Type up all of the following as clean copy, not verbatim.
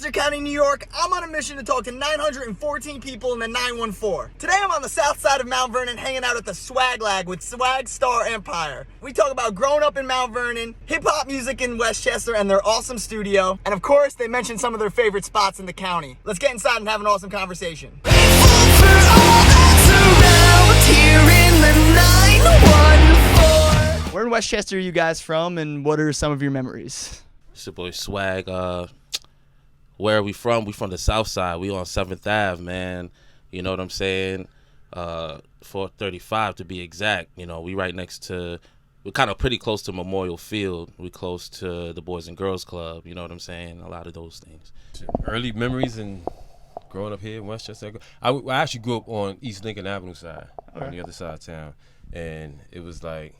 Westchester County, New York. I'm on a mission to talk to 914 people in the 914. Today I'm on the south side of Mount Vernon hanging out at the Swag Lag with Swag Star Empire. We talk about growing up in Mount Vernon, hip-hop music in Westchester, and their awesome studio. And of course, they mention some of their favorite spots in the county. Let's get inside and have an awesome conversation. Where in Westchester are you guys from, and what are some of your memories? It's your boy Swag. Where are we from? We from the south side. We on 7th Ave, man. You know what I'm saying? 435 to be exact. You know, we right next to, we're kind of pretty close to Memorial Field. We close to the Boys and Girls Club. You know what I'm saying? A lot of those things. Early memories and growing up here in Westchester. I actually grew up on East Lincoln Avenue side, on the other side of town. And it was like,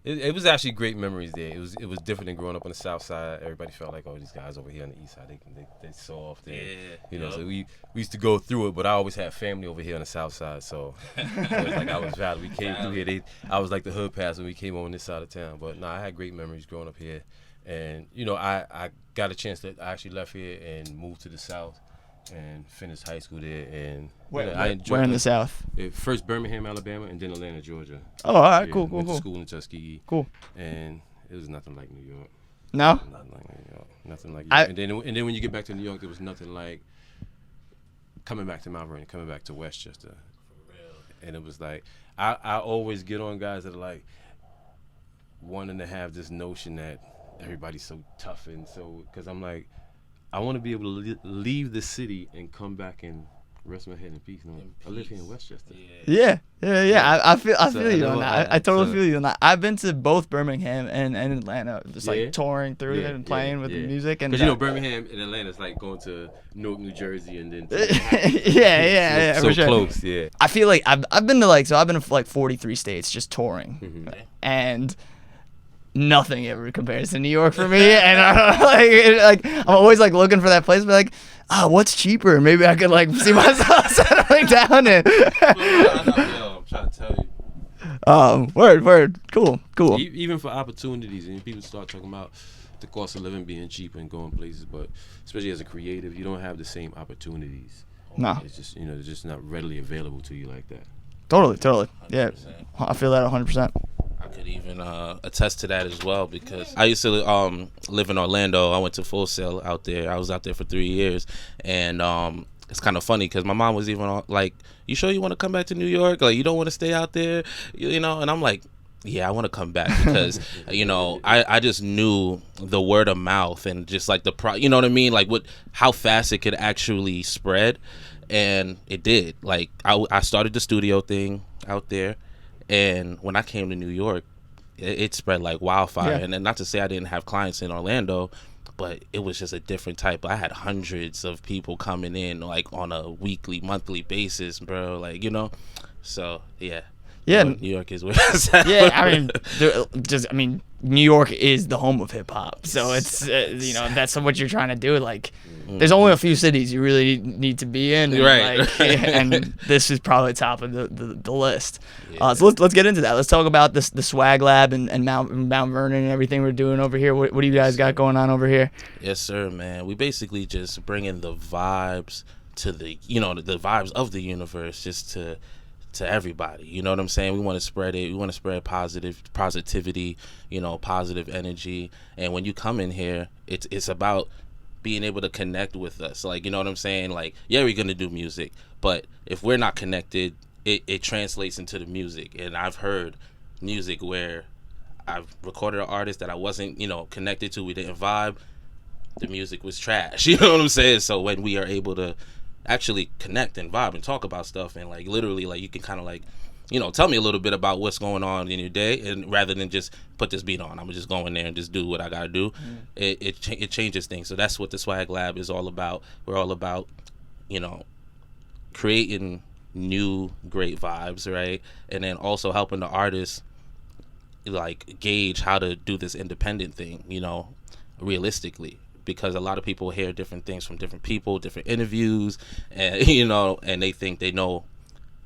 it was actually great memories there. It was different than growing up on the south side. Everybody felt like, oh, these guys over here on the east side, they soft. You know, so we used to go through it, but I always had family over here on the south side. So it was like I was valid. We came through here. I was like the hood pass when we came on this side of town. But no, I had great memories growing up here. And, you know, I got a chance that I actually left here and moved to the south and finished high school there. And I enjoyed where in the south? First Birmingham, Alabama, and then Atlanta, Georgia. Oh, all right, cool. Went to school in Tuskegee. Cool. And it was nothing like New York. No? Nothing like New York. Nothing like York. And then when you get back to New York, there was nothing like coming back to Mount Vernon, coming back to Westchester. For real. And it was like, I always get on guys that are like wanting to have this notion that everybody's so tough and so, because I'm like, I want to be able to leave the city and come back and rest my head in peace. No, I live here in Westchester. Yeah. I feel you on that. I totally feel you on that. I've been to both Birmingham and Atlanta, just like touring through it and playing with the music. And because you know Birmingham and Atlanta is like going to Newark, New Jersey, and then yeah, so for sure. Close. Yeah. I feel like I've been to 43 states just touring, and nothing ever compares to New York for me. And I'm always like looking for that place, but like, what's cheaper? Maybe I could like see myself settling down in. I'm trying to tell you. Word. Cool. Even for opportunities, and people start talking about the cost of living being cheap and going places, but especially as a creative, you don't have the same opportunities. No. It's just, you know, they're just not readily available to you like that. Totally. Yeah, I feel that 100%. I could even attest to that as well, because I used to live in Orlando. I went to Full Sail out there. I was out there for 3 years, and it's kind of funny because my mom was even like, "You sure you want to come back to New York? Like, you don't want to stay out there, you know?" And I'm like, "Yeah, I want to come back because you know, I just knew the word of mouth and just like you know what I mean, like how fast it could actually spread, and it did. Like I started the studio thing out there. And when I came to New York, it spread like wildfire. Yeah. And not to say I didn't have clients in Orlando, but it was just a different type. I had hundreds of people coming in like on a weekly, monthly basis, bro. Like, you know, so yeah. Yeah, New York is where it's at. Yeah, I mean, New York is the home of hip hop, so it's you know, that's what you're trying to do. Like, there's only a few cities you really need to be in, and, right? And this is probably top of the list. Yeah. So let's get into that. Let's talk about the Swag Lab and Mount Vernon and everything we're doing over here. What do you guys got going on over here? Yes, sir, man. We basically just bring in the vibes to the vibes of the universe, just to everybody, you know what I'm saying? We want to spread it. We want to spread positivity, you know, positive energy. And when you come in here, it's about being able to connect with us. Like, you know what I'm saying? Like, yeah, we're gonna do music, but if we're not connected, it translates into the music. And I've heard music where I've recorded an artist that I wasn't, you know, connected to. We didn't vibe. The music was trash. You know what I'm saying? So when we are able to actually connect and vibe and talk about stuff, and like literally, like, you can kind of like, you know, tell me a little bit about what's going on in your day, and rather than just put this beat on, I'm gonna just go in there and just do what I gotta do. It changes things. So that's what the Swag Lab is all about. We're all about, you know, creating new great vibes, right? And then also helping the artists like gauge how to do this independent thing, you know, realistically. Because a lot of people hear different things from different people, different interviews, and you know, and they think they know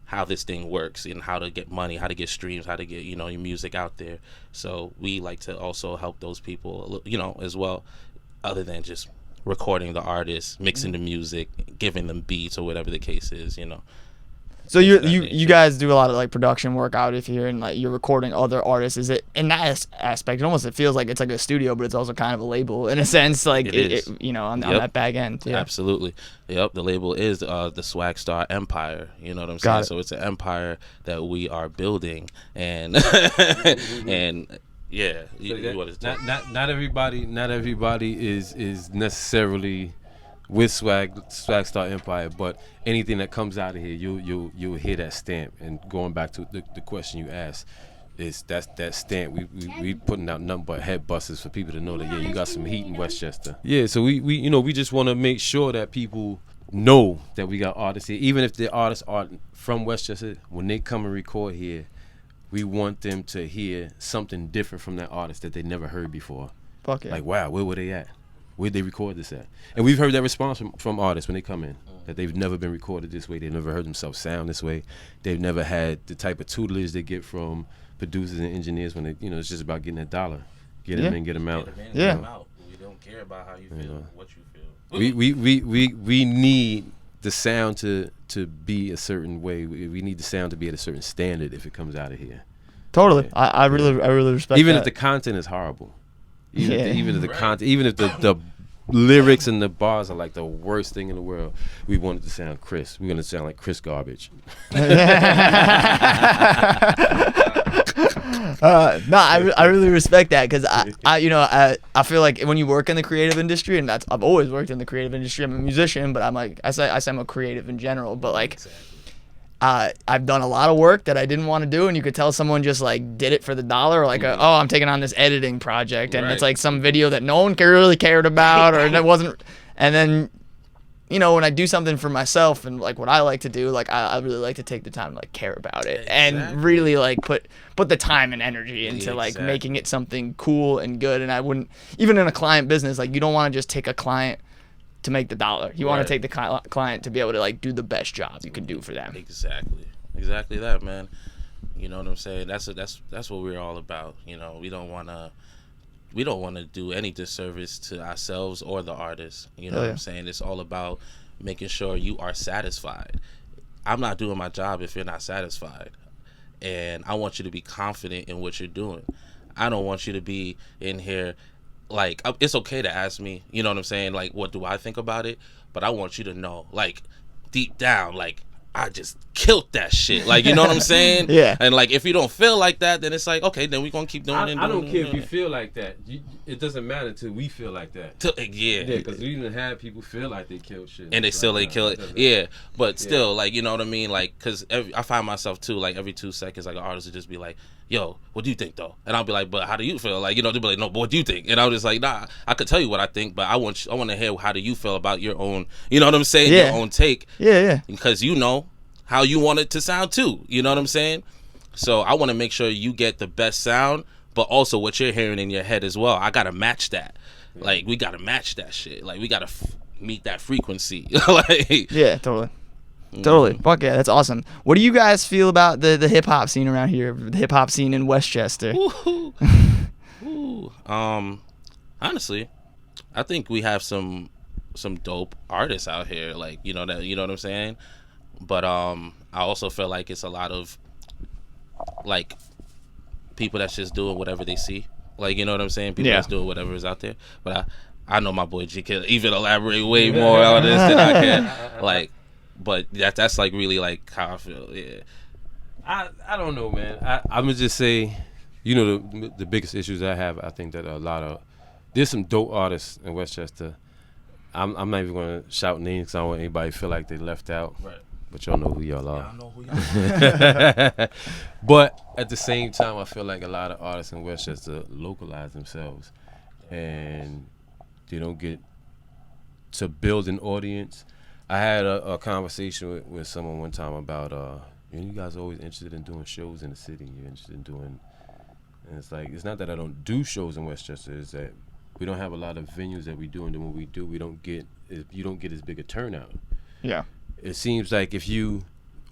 how this thing works and how to get money, how to get streams, how to get, you know, your music out there. So we like to also help those people, you know, as well, other than just recording the artists, mixing the music, giving them beats or whatever the case is, you know. So you guys do a lot of like production work out of here, and like you're recording other artists. Is it in that aspect? It feels like it's like a studio, but it's also kind of a label in a sense. Like it you know, on that back end. Yeah. Absolutely. Yep. The label is the Swag Star Empire. You know what I'm saying? So it's an empire that we are building, and and yeah. Not everybody is necessarily with Swag Star Empire, but anything that comes out of here, you'll hear that stamp. And going back to the question you asked, is that stamp. We putting out nothing but head busters for people to know that you got some heat in Westchester. Yeah, so we just want to make sure that people know that we got artists here, even if the artists aren't from Westchester. When they come and record here, we want them to hear something different from that artist that they never heard before. Fuck yeah. Like, wow, where were they at? Where'd they record this at? And we've heard that response from artists when they come in, that they've never been recorded this way. They've never heard themselves sound this way. They've never had the type of tutelage they get from producers and engineers when they, it's just about getting that dollar. Get them in, get them out. Yeah. We don't care about how you feel, what you feel. We need the sound to be a certain way. We need the sound to be at a certain standard if it comes out of here. Totally. Yeah. I really respect even that. If the content is horrible. Even if the content, even if the lyrics and the bars are like the worst thing in the world, we want it to sound crisp. We're gonna sound like Chris Garbage. I really respect that, because I feel like when you work in the creative industry, and I've always worked in the creative industry. I'm a musician, but I say I'm a creative in general. But like, I've done a lot of work that I didn't want to do, and you could tell someone just like did it for the dollar, like I'm taking on this editing project, and it's like some video that no one really cared about, or that wasn't. And then, when I do something for myself and like what I like to do, like I really like to take the time to like care about it and really like put the time and energy into like making it something cool and good. And I wouldn't, even in a client business, like you don't want to just take a client to make the dollar. You want to take the client to be able to like do the best job you can do for them. Exactly that, man. You know what I'm saying? That's what we're all about. We don't want to do any disservice to ourselves or the artists. You know what I'm saying? It's all about making sure you are satisfied. I'm not doing my job if you're not satisfied. And I want you to be confident in what you're doing. I don't want you to be in here like, it's okay to ask me, you know what I'm saying, like, what do I think about it? But I want you to know, like, deep down, like, I just killed that shit. Like, you know what I'm saying? Yeah. And, like, if you don't feel like that, then it's like, okay, then we're going to keep doing it. I don't care if you feel like that. It doesn't matter till we feel like that. Yeah, because we even had people feel like they killed shit. And they still kill it. Yeah, but still, like, you know what I mean? Like, because I find myself, too, like, every 2 seconds, like, an artist would just be like, yo, what do you think, though? And I'll be like, but how do you feel? Like, they'll be like, no, but what do you think? And I was just like, nah, I could tell you what I think, but I want to hear how do you feel about your own, you know what I'm saying? Yeah. Your own take. Yeah. Because how you want it to sound, too. You know what I'm saying? So I want to make sure you get the best sound, but also what you're hearing in your head as well. I got to match that. Yeah. Like, we got to match that shit. Like, we got to meet that frequency. Like, yeah, totally. Totally. Fuck yeah, that's awesome. What do you guys feel about the hip hop scene around here? The hip hop scene in Westchester? Honestly, I think we have some dope artists out here. Like, you know what I'm saying? But I also feel like it's a lot of like people that's just doing whatever they see. Like, you know what I'm saying? People that's doing whatever is out there. But I know my boy G can even elaborate way more on this than I can. Like, but that's like really like how I feel. Yeah. I don't know, man. I'm gonna just say, the biggest issues I have. I think that there's some dope artists in Westchester. I'm not even gonna shout names because I don't want anybody to feel like they left out. Right. But y'all know who y'all are. Y'all know who y'all are. But at the same time, I feel like a lot of artists in Westchester localize themselves, and they don't get to build an audience. I had a conversation with someone one time about, you guys are always interested in doing shows in the city. You're interested in doing, and it's like, it's not that I don't do shows in Westchester. It's that we don't have a lot of venues that we do, and then when we do, you don't get as big a turnout. Yeah. It seems like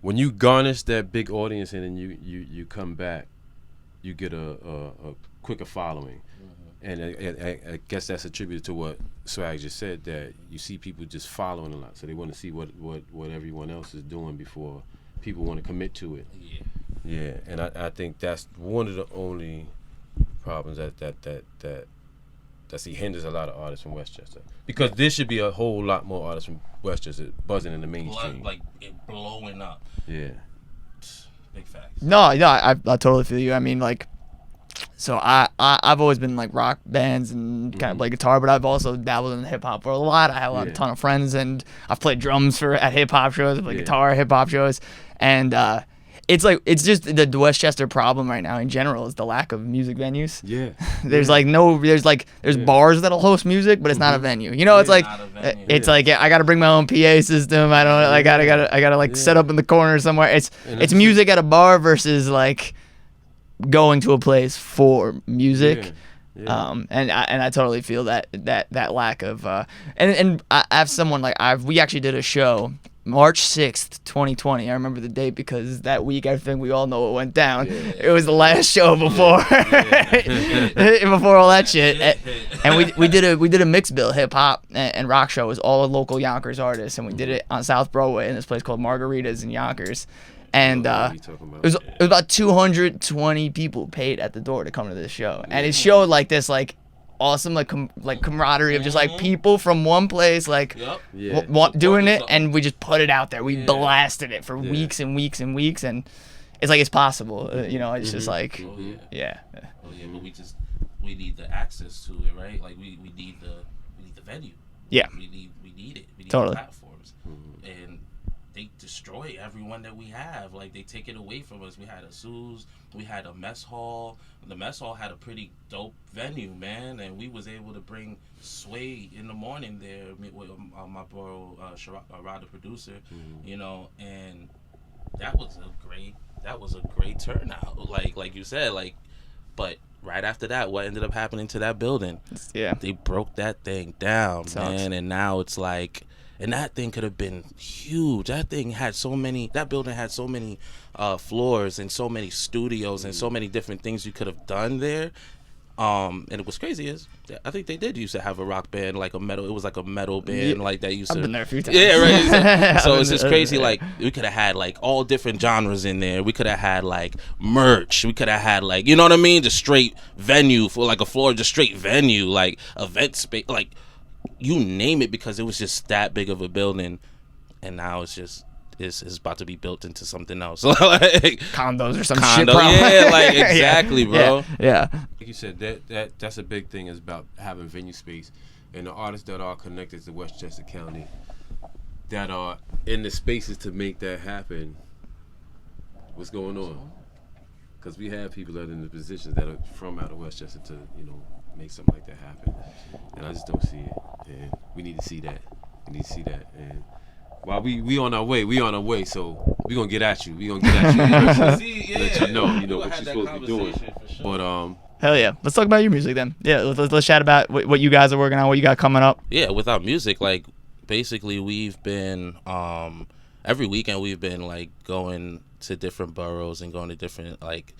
when you garnish that big audience and then you come back, you get a quicker following. Mm-hmm. And I guess that's attributed to what Swag just said, that you see people just following a lot, so they want to see what everyone else is doing before people want to commit to it. Yeah, and I think that's one of the only problems that see hinders a lot of artists from Westchester, because there should be a whole lot more artists from Westchester buzzing in the mainstream. Like it blowing up. Yeah. Big facts. No, I totally feel you. I mean, like, so I've always been like rock bands and kind of play guitar, but I've also dabbled in hip hop for a lot. I have a ton of friends, and I've played drums at hip hop shows, I play guitar at hip hop shows, and it's just the Westchester problem right now in general is the lack of music venues. Yeah. There's bars that'll host music, but it's not a venue. You know, it's like I gotta bring my own PA system. I don't. I gotta like set up in the corner somewhere. It's music at a bar versus like going to a place for music. And I totally feel that lack of and I have someone like we actually did a show March 6th, 2020. I remember the date because that week I think we all know what went down. It was the last show before before all that shit. And we did a mixed bill hip hop and rock show. It was all local Yonkers artists, and we did it on South Broadway in this place called Margaritas in Yonkers. And it was about 220 people paid at the door to come to this show, and it showed like this like awesome like camaraderie of just like people from one place like doing it, and we just put it out there. We blasted it for weeks and weeks and weeks, and it's like it's possible. You know, it's just like but we need the access to it, right? Like we need the venue. Yeah, we need it. We need totally. the platforms, and they destroy everyone that we have. Like they take it away from us. We had a Sue's, we had a mess hall. The mess hall had a pretty dope venue, man, and we was able to bring Sway in the morning there with my bro Rod, the producer, you know, and that was a great turnout. Like you said, like, but right after that, what ended up happening to that building? Yeah, they broke that thing down, man, and now it's like. And that thing could have been huge. That building had so many floors and so many studios and so many different things you could have done there. And it was crazy is I think they did used to have a rock band, like it was like a metal band like that used to. I've been there a few times. Yeah, right. So it's just crazy. Like we could have had like all different genres in there. We could have had like merch. We could have had like, you know what I mean? Just straight venue for like a floor, just straight venue, like event space, like. You name it, because it was just that big of a building, and now it's about to be built into something else. Like condos or some shit, bro. Yeah, like exactly, bro. Yeah. Like you said, that's a big thing, is about having venue space, and the artists that are connected to Westchester County, that are in the spaces to make that happen. What's going on? Because we have people that are in the positions that are from out of Westchester to, you know, make something like that happen, and I just don't see it. And we need to see that. And while we on our way, so we gonna get at you. Let you know what you're supposed to be doing. Sure. But hell yeah, let's talk about your music then. Yeah, let's chat about what you guys are working on, what you got coming up. Yeah, with our music, like basically we've been every weekend we've been like going to different boroughs and going to different like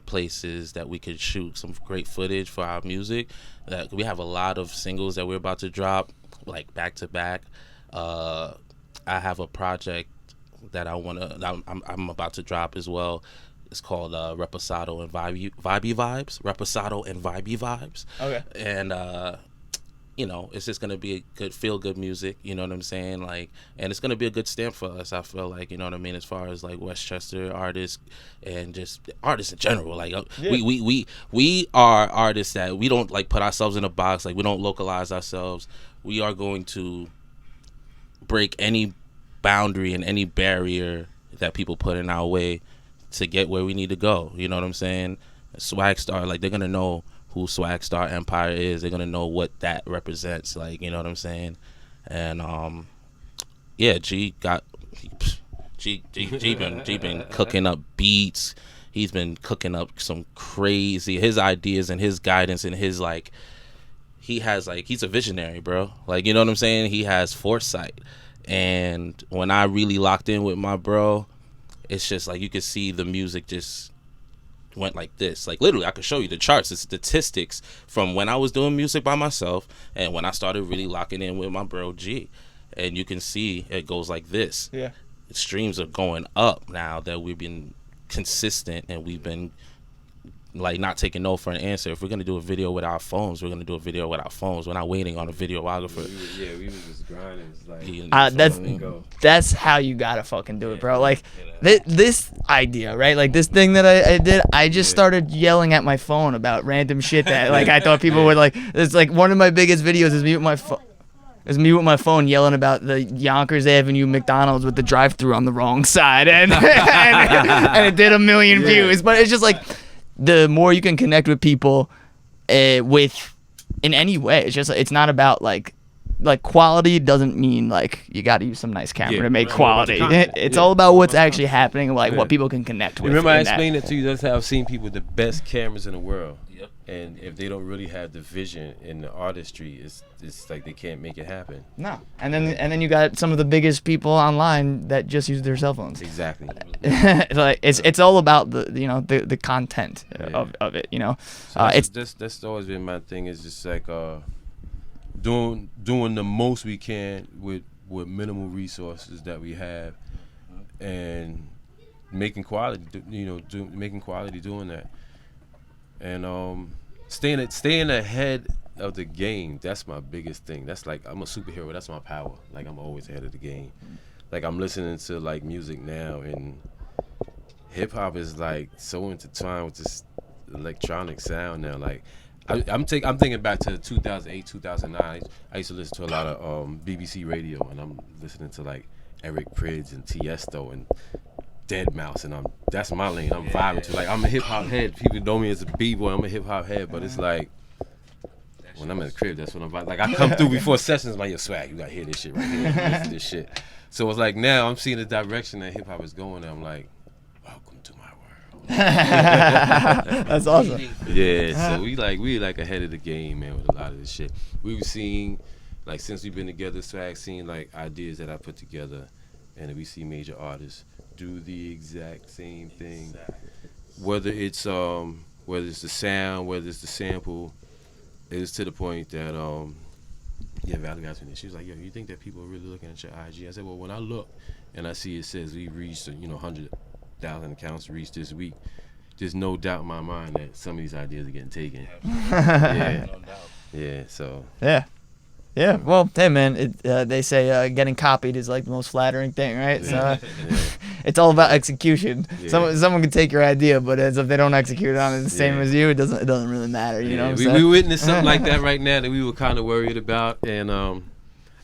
places that we could shoot some great footage for our music. That we have a lot of singles that we're about to drop like back to back. I have a project that I'm about to drop as well. It's called Reposado and Vibey Vibes. Okay. And you know, it's just gonna be a good feel good music, you know what I'm saying? Like, and it's gonna be a good stamp for us, I feel like, you know what I mean, as far as like Westchester artists and just artists in general. Like we are artists that we don't like put ourselves in a box, like we don't localize ourselves. We are going to break any boundary and any barrier that people put in our way to get where we need to go. You know what I'm saying? Swag Star, like they're gonna know who Swag Star Empire is. They're gonna know what that represents, like, you know what I'm saying? And yeah, G been cooking up beats. He's been cooking up some crazy, his ideas and his guidance and his like, he's a visionary, bro. Like, you know what I'm saying? He has foresight. And when I really locked in with my bro, it's just like you could see the music just went like this. Like literally, I could show you the charts, the statistics from when I was doing music by myself and when I started really locking in with my bro G. And you can see it goes like this. Yeah. Streams are going up now that we've been consistent and we've been like not taking no for an answer. If we're gonna do a video with our phones, we're gonna do a video with our phones. We're not waiting on a videographer. We was just grinding. It's like, that's how you gotta fucking do it, bro. Like this idea, right? Like this thing that I did, I just started yelling at my phone about random shit that like I thought people would like. It's like one of my biggest videos is me with my phone. It's me with my phone yelling about the Yonkers Avenue McDonald's with the drive-thru on the wrong side, and it did 1 million views. But it's just like the more you can connect with people, with in any way, it's not about like quality doesn't mean like you got to use some nice camera to make quality. It's all about what's actually happening, and like what people can connect with. Remember, I explained it to you. That's how I've seen people with the best cameras in the world. Yep. And if they don't really have the vision in the artistry, it's like they can't make it happen. No. And then you got some of the biggest people online that just use their cell phones. Exactly. Like it's all about the content of it. So that's always been my thing. Is just like doing the most we can with minimal resources that we have, and making quality. Making quality doing that, and staying ahead of the game. That's my biggest thing. That's like I'm a superhero. That's my power. Like I'm always ahead of the game. Like I'm listening to like music now, and hip hop is like so intertwined with this electronic sound now. Like I'm thinking back to 2008, 2009. I used to listen to a lot of BBC radio, and I'm listening to like Eric Prydz and Tiesto and Deadmau5, and that's my lane. I'm vibing to. Like I'm a hip hop head. People know me as a b-boy. I'm a hip hop head, but it's like when I'm in the crib, that's when I'm vibing. Like I come through before sessions, like, yo, swag, you gotta hear this shit right here. Listen to this shit. So it's like now I'm seeing the direction that hip hop is going, and I'm like, welcome to my world. That's awesome. Yeah, so we like ahead of the game, man, with a lot of this shit. We were seeing, like, since we've been together, swag, seeing like ideas that I put together, and we see major artists do the exact same thing. Whether it's the sound, whether it's the sample, it's to the point that Valerie asked me this. She was like, yo, you think that people are really looking at your IG? I said, well, when I look and I see it says we reached 100,000 accounts reached this week, there's no doubt in my mind that some of these ideas are getting taken. Yeah. No doubt. Yeah, so. Yeah, well, hey man, they say getting copied is like the most flattering thing, right? Yeah. So it's all about execution. Yeah. Someone can take your idea, but as if they don't execute on it the same as you, it doesn't really matter. You know what I'm saying? We witnessed something like that right now that we were kind of worried about, and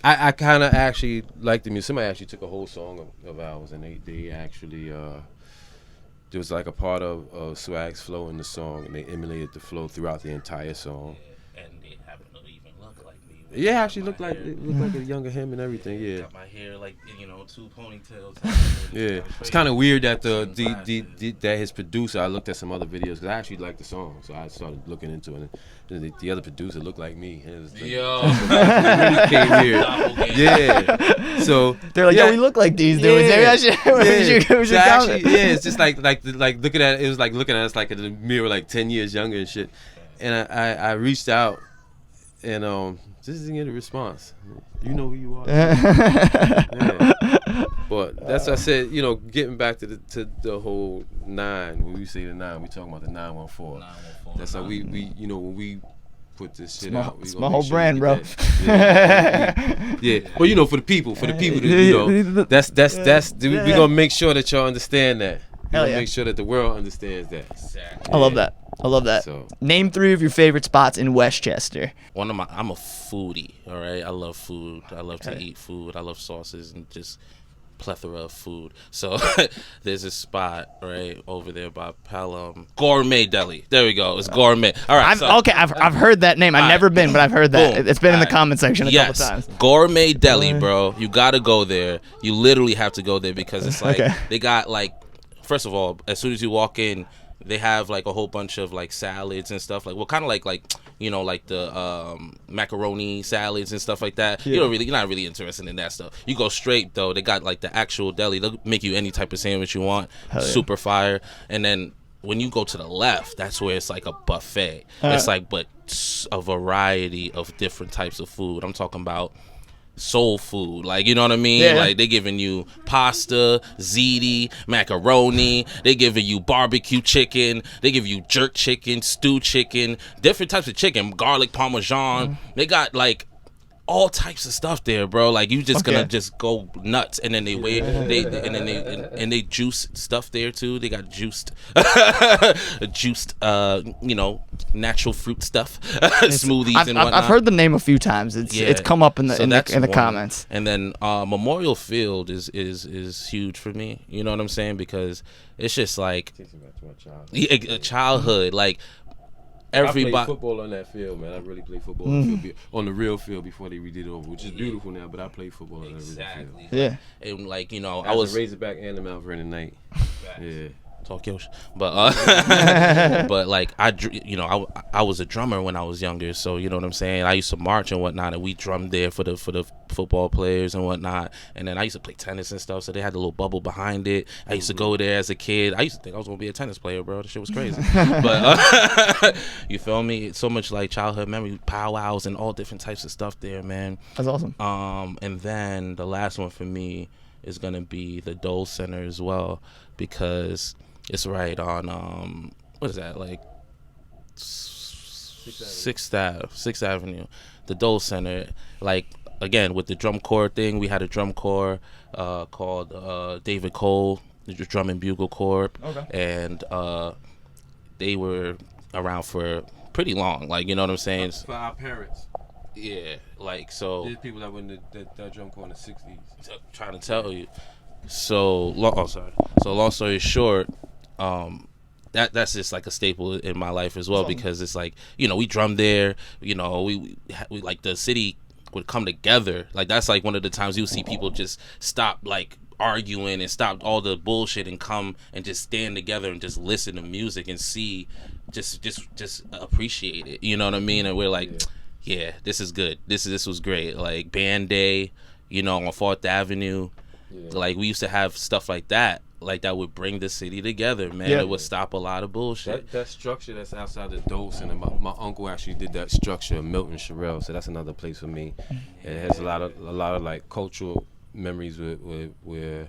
I kind of actually liked the music. Somebody actually took a whole song of ours, and they actually there was like a part of Swag's flow in the song, and they emulated the flow throughout the entire song. And they happen to even look like me. Yeah, actually looked like a younger him and everything. Yeah. Got my hair like 2 ponytails. Yeah, it's kind of weird that that his producer. I looked at some other videos because I actually liked the song, so I started looking into it. And the other producer looked like me. And it was like, really came here. Yeah, so they're like, yo, we look like these dudes. Maybe I should actually, it's just like looking at it was like looking at us like in the mirror, like 10 years younger and shit. And I reached out, and just didn't get a response. You know who you are. Yeah. But that's what I said. Getting back to the whole 9. When we say the 9, we talking about the 914. That's how we when we put this shit out. It's my whole brand, bro. Yeah. Well, for the people, that's we gonna make sure that y'all understand that. We gonna make sure that the world understands that. Exactly. I love that. So, name 3 of your favorite spots in Westchester. I'm a foodie, all right? I love food. I love to eat food. I love sauces and just plethora of food. So there's a spot right over there by Pelham. Gourmet Deli. There we go. It's gourmet. All right. I've heard that name. I've never been, but I've heard that. Boom. It's been in the comment section a couple times. Gourmet Deli, bro. You got to go there. You literally have to go there because it's like they got like, first of all, as soon as you walk in, they have like a whole bunch of like salads and stuff kind of like the macaroni salads and stuff like that. Yeah. You're not really interested in that stuff. You go straight though. They got like the actual deli. They'll make you any type of sandwich you want. Super fire. And then when you go to the left, that's where it's like a buffet. It's like, but a variety of different types of food. I'm talking about soul food, like, you know what I mean? Yeah. Like, they giving you pasta, ziti, macaroni. They giving you barbecue chicken. They give you jerk chicken, stew chicken, different types of chicken, garlic parmesan. They got like all types of stuff there, bro. Like, you just gonna just go nuts. And then they wait, they juice stuff there too. They got juiced, you know, natural fruit stuff, smoothies and whatnot. I've heard the name a few times. It's come up in the comments. And then Memorial Field is huge for me. You know what I'm saying? Because it's just like a childhood. Like, everybody. I played football on that field, man. I really played football on the real field before they redid it over, which is beautiful now. But I played football on that real field. Yeah. And like, you know, I was a Razorback and the Mount Vernon Knight. Yeah. Talk your shit. But but like, I was a drummer when I was younger, so you know what I'm saying. I used to march and whatnot, and we drummed there for the football players and whatnot. And then I used to play tennis and stuff, so they had a little bubble behind it. I used to go there as a kid. I used to think I was gonna be a tennis player, bro. That shit was crazy. But you feel me? It's so much like childhood memory, powwows and all different types of stuff there, man. That's awesome. And then the last one for me is gonna be the Dole Center as well, because it's right on what is that, like 6th Avenue, the Dole Center. Like, again, with the drum corps thing, we had a drum corps called David Cole, the Drum and Bugle Corps. And they were around for pretty long, like, you know what I'm saying? For our parents. Yeah, like, so There's people that went to that drum corps in the 60s. Trying to tell you. So long story short, that's just like a staple in my life as well, because it's like, you know, we drummed there, you know, we like, the city would come together. Like, that's like one of the times you'll see people just stop like arguing and stop all the bullshit and come and just stand together and just listen to music and see, just appreciate it, you know what I mean? And we're like, yeah, this is good, this was great. Like, band day, you know, on 4th Avenue. Like, we used to have stuff like that would bring the city together, man. It would stop a lot of bullshit. That structure that's outside the Dole Center, my uncle actually did that structure, Milton Sherrill, so that's another place for me. And it has a lot of like cultural memories where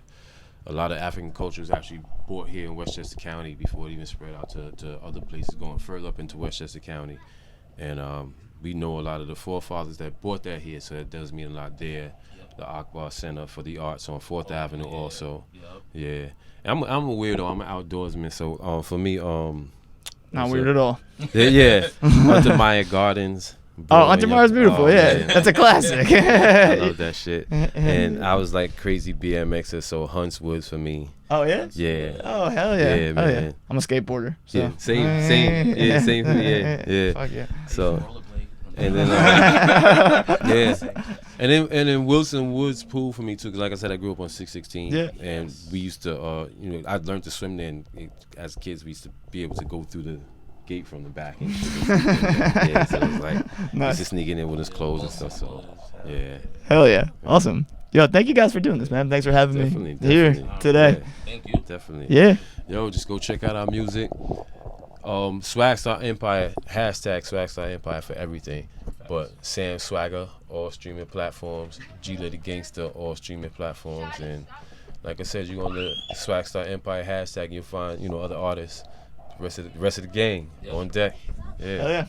a lot of African culture is actually brought here in Westchester County before it even spread out to other places going further up into Westchester County. And we know a lot of the forefathers that brought that here, so it does mean a lot there. The Akbar Center for the Arts on 4th Avenue also. Yeah. And I'm a weirdo. I'm an outdoorsman, so for me, not weird at all. Yeah. Hunter Meyer Gardens. Hunter Meyer's beautiful. Man. That's a classic. I love that shit. And I was like crazy BMXer, so Hunts Woods for me. Oh yeah. Yeah. Oh hell yeah. Yeah, man. Yeah. I'm a skateboarder. So. Yeah. Same. Yeah, same for me. Yeah. Fuck yeah. So. And then and then Wilson Woods pool for me too, because like I said, I grew up on 616. And we used to you know, I learned to swim there, and as kids we used to be able to go through the gate from the back and so it was like used to sneak in there with his clothes and stuff. So hell yeah. Awesome. Yo, thank you guys for doing this, man. Thanks for having me here today. Thank you. Definitely. Yeah. Yo, just go check out our music. Swagstar Empire, #Swagstar Empire for everything. But Sam Swagger, all streaming platforms. Geelay the Gangster, all streaming platforms. And like I said, you go on the Swagstar Empire #, you'll find, you know, other artists. The rest of the gang on deck. Yeah. Hell yeah.